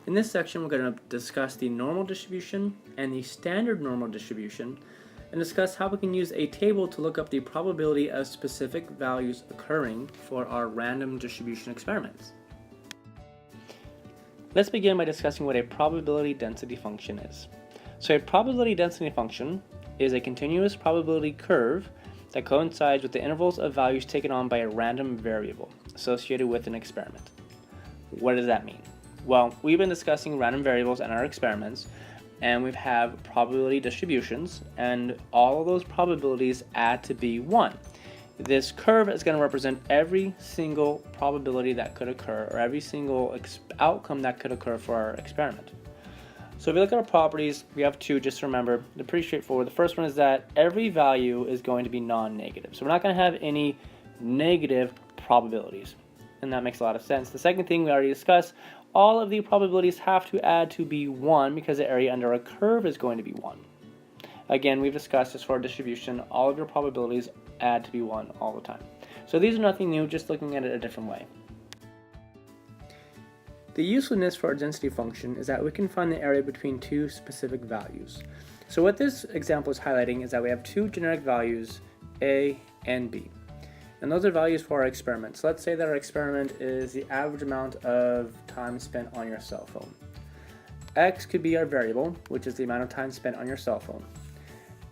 In this section, we're going to discuss the normal distribution and the standard normal distribution, and discuss how we can use a table to look up the probability of specific values occurring for our random distribution experiments. Let's begin by discussing what a probability density function is. So a probability density function is a continuous probability curve that coincides with the intervals of values taken on by a random variable associated with an experiment. What does that mean? Well, we've been discussing random variables in our experiments, and we have probability distributions, and all of those probabilities add to be 1. This curve is going to represent every single probability that could occur, or every single outcome that could occur for our experiment. So if you look at our properties, we have two, just to remember. They're pretty straightforward. The first one is that every value is going to be non-negative. So we're not going to have any negative probabilities, and that makes a lot of sense. The second thing we already discussed, all of the probabilities have to add to be 1 because the area under a curve is going to be 1. Again, we've discussed as for our distribution, all of your probabilities add to be 1 all the time. So these are nothing new, just looking at it a different way. The usefulness for our density function is that we can find the area between two specific values. So what this example is highlighting is that we have two generic values, A and B. And those are values for our experiment. So let's say that our experiment is the average amount of time spent on your cell phone. X could be our variable, which is the amount of time spent on your cell phone.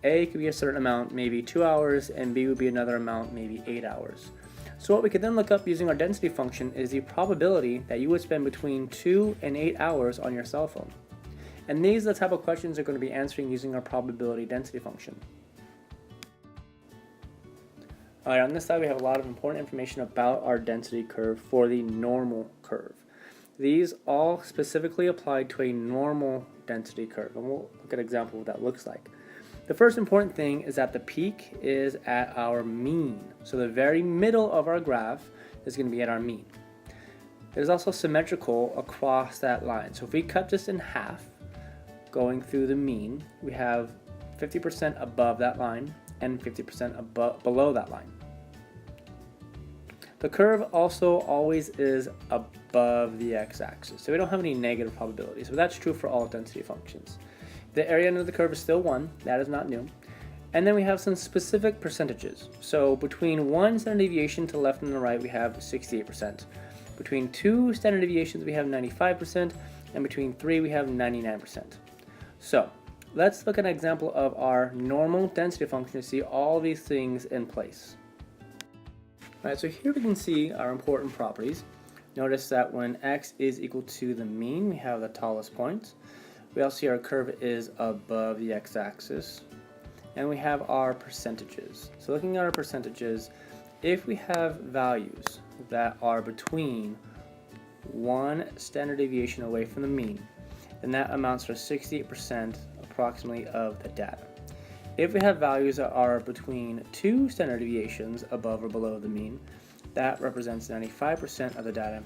A could be a certain amount, maybe 2 hours, and B would be another amount, maybe 8 hours. So what we could then look up using our density function is the probability that you would spend between 2 and 8 hours on your cell phone. And these are the type of questions we're going to be answering using our probability density function. Alright, on this side we have a lot of important information about our density curve for the normal curve. These all specifically apply to a normal density curve, and we'll look at an example of what that looks like. The first important thing is that the peak is at our mean. So the very middle of our graph is going to be at our mean. It is also symmetrical across that line. So if we cut this in half, going through the mean, we have 50% above that line and 50% below that line. The curve also always is above the x-axis, so we don't have any negative probabilities, but that's true for all density functions. The area under the curve is still 1, that is not new. And then we have some specific percentages. So between 1 standard deviation to the left and the right, we have 68%. Between 2 standard deviations, we have 95%, and between 3, we have 99%. So let's look at an example of our normal density function to see all these things in place. Alright, so here we can see our important properties. Notice that when x is equal to the mean, we have the tallest point. We also see our curve is above the x-axis. And we have our percentages. So looking at our percentages, if we have values that are between 1 standard deviation away from the mean, then that amounts to 68% approximately of the data. If we have values that are between 2 standard deviations above or below the mean, that represents 95% of the data.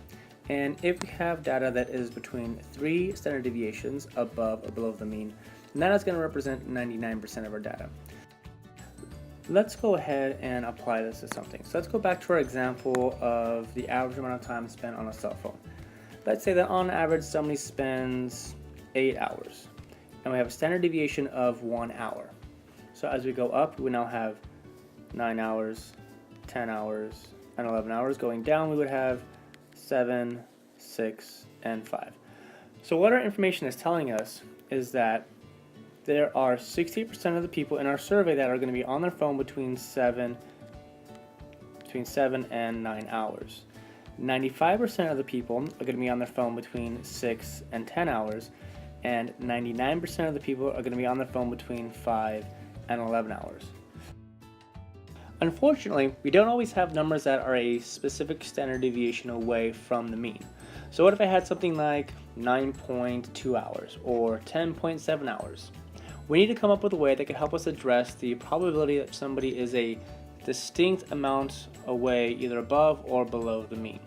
And if we have data that is between 3 standard deviations above or below the mean, then that is going to represent 99% of our data. Let's go ahead and apply this to something. So let's go back to our example of the average amount of time spent on a cell phone. Let's say that on average somebody spends 8 hours, and we have a standard deviation of 1 hour. So as we go up, we now have 9 hours, 10 hours, and 11 hours. Going down, we would have 7, 6, and 5. So what our information is telling us is that there are 60% of the people in our survey that are going to be on their phone between 7 and 9 hours. 95% of the people are going to be on their phone between 6 and 10 hours, and 99% of the people are going to be on their phone between 5 and 11 hours. Unfortunately, we don't always have numbers that are a specific standard deviation away from the mean. So what if I had something like 9.2 hours or 10.7 hours? We need to come up with a way that can help us address the probability that somebody is a distinct amount away, either above or below the mean.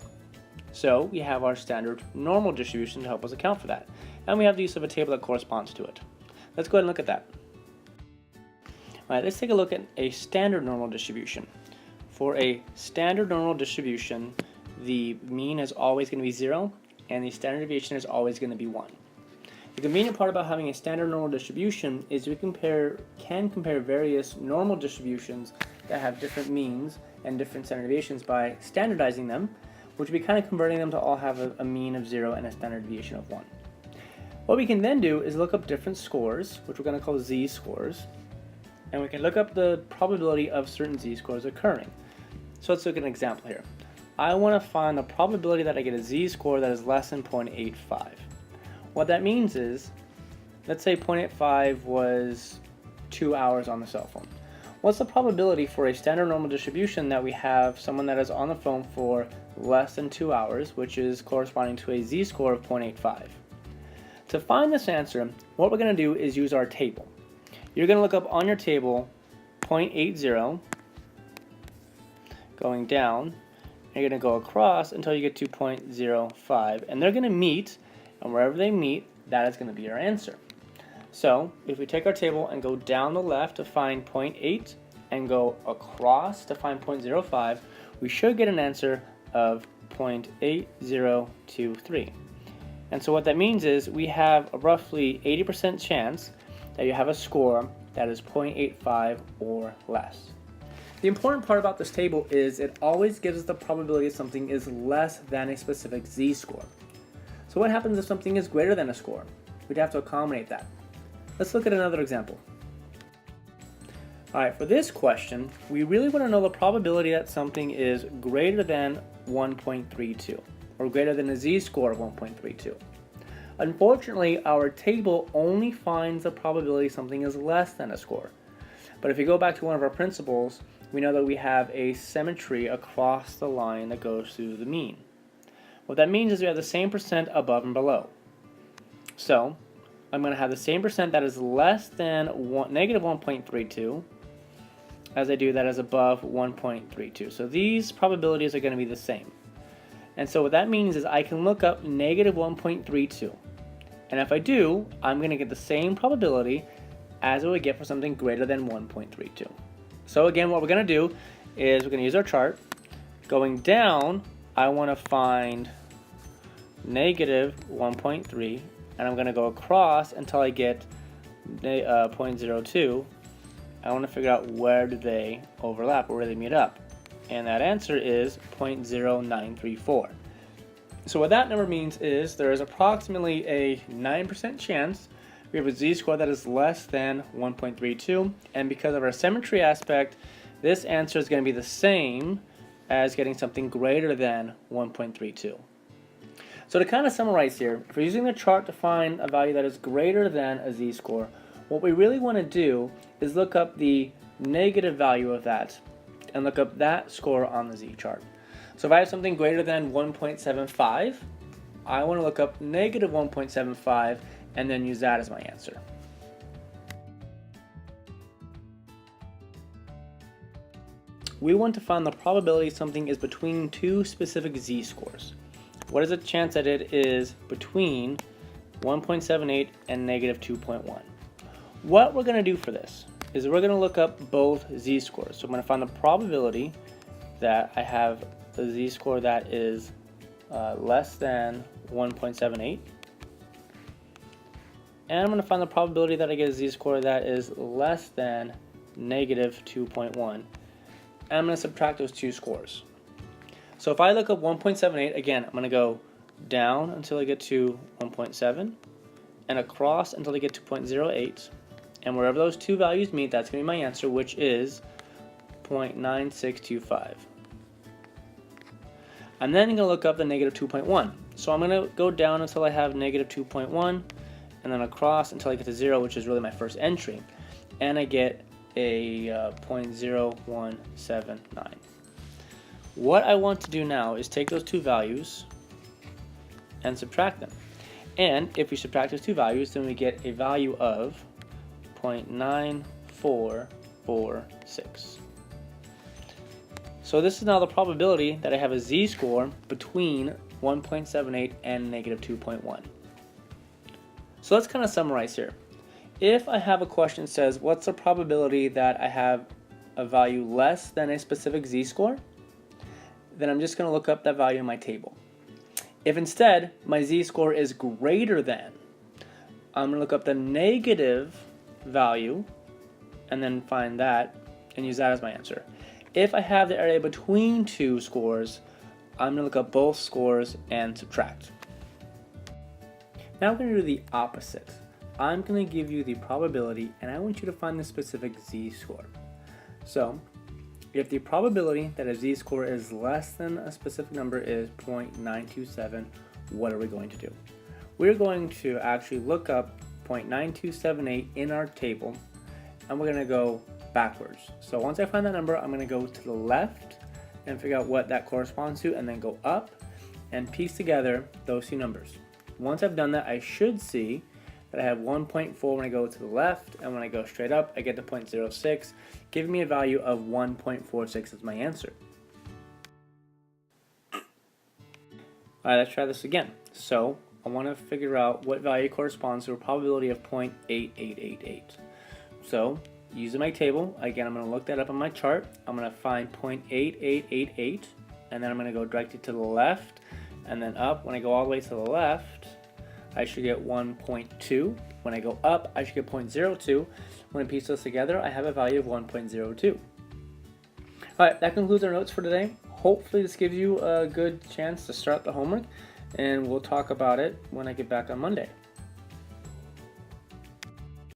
So we have our standard normal distribution to help us account for that. And we have the use of a table that corresponds to it. Let's go ahead and look at that. Alright, let's take a look at a standard normal distribution. For a standard normal distribution, the mean is always going to be 0 and the standard deviation is always going to be 1. The convenient part about having a standard normal distribution is we can compare various normal distributions that have different means and different standard deviations by standardizing them, which would be kind of converting them to all have a mean of 0 and a standard deviation of 1. What we can then do is look up different scores, which we're going to call z-scores, and we can look up the probability of certain z-scores occurring. So let's look at an example here. I want to find the probability that I get a z-score that is less than 0.85. What that means is, let's say 0.85 was 2 hours on the cell phone. What's the probability for a standard normal distribution that we have someone that is on the phone for less than 2 hours, which is corresponding to a z-score of 0.85? To find this answer, what we're going to do is use our table. You're going to look up on your table 0.80, going down, and you're going to go across until you get to 0.05, and they're going to meet, and wherever they meet, that is going to be our answer. So if we take our table and go down the left to find 0.8 and go across to find 0.05, we should get an answer of 0.8023. And so what that means is we have a roughly 80% chance that you have a score that is 0.85 or less. The important part about this table is it always gives us the probability that something is less than a specific z-score. So what happens if something is greater than a score? We'd have to accommodate that. Let's look at another example. Alright, for this question, we really want to know the probability that something is greater than 1.32, or greater than a z-score of 1.32. Unfortunately, our table only finds the probability something is less than a score. But if you go back to one of our principles, we know that we have a symmetry across the line that goes through the mean. What that means is we have the same percent above and below. So, I'm going to have the same percent that is less than negative 1.32 as I do that is above 1.32. So these probabilities are going to be the same. And so what that means is I can look up negative 1.32. And if I do, I'm going to get the same probability as I would get for something greater than 1.32. So again, what we're going to do is we're going to use our chart. Going down, I want to find negative 1.3. And I'm going to go across until I get 0.02. I want to figure out where do they overlap, or where they meet up. And that answer is 0.0934. So what that number means is there is approximately a 9% chance we have a z-score that is less than 1.32. And because of our symmetry aspect, this answer is going to be the same as getting something greater than 1.32. So to kind of summarize here, if we're using the chart to find a value that is greater than a z-score, what we really want to do is look up the negative value of that and look up that score on the z-chart. So if I have something greater than 1.75, I want to look up negative 1.75 and then use that as my answer. We want to find the probability something is between two specific z-scores. What is the chance that it is between 1.78 and negative 2.1? What we're going to do for this is we're going to look up both z-scores. So I'm going to find the probability that I have a z-score that is less than 1.78. And I'm going to find the probability that I get a z-score that is less than negative 2.1. And I'm going to subtract those two scores. So if I look up 1.78, again, I'm going to go down until I get to 1.7 and across until I get to 0.08. And wherever those two values meet, that's going to be my answer, which is 0.9625. I'm then going to look up the negative 2.1. So I'm going to go down until I have negative 2.1 and then across until I get to 0, which is really my first entry. And I get a 0.0179. What I want to do now is take those two values and subtract them. And if we subtract those two values, then we get a value of 0.9446. So this is now the probability that I have a z-score between 1.78 and negative 2.1. So let's kind of summarize here. If I have a question that says, what's the probability that I have a value less than a specific z-score? Then I'm just going to look up that value in my table. If instead my z-score is greater than, I'm going to look up the negative value and then find that and use that as my answer. If I have the area between two scores, I'm going to look up both scores and subtract. Now we're going to do the opposite. I'm going to give you the probability and I want you to find the specific z-score. So if the probability that a z-score is less than a specific number is 0.927, what are we going to do? We're going to actually look up 0.9278 in our table and we're going to go backwards. So once I find that number, I'm going to go to the left and figure out what that corresponds to and then go up and piece together those two numbers. Once I've done that, I should see that I have 1.4 when I go to the left, and when I go straight up, I get to 0.06, giving me a value of 1.46 as my answer. Alright, let's try this again. So I want to figure out what value corresponds to a probability of 0.8888. So using my table, again, I'm going to look that up on my chart. I'm going to find 0.8888, and then I'm going to go directly to the left, and then up. When I go all the way to the left, I should get 1.2. When I go up, I should get 0.02. When I piece those together, I have a value of 1.02. Alright, that concludes our notes for today. Hopefully this gives you a good chance to start the homework, and we'll talk about it when I get back on Monday.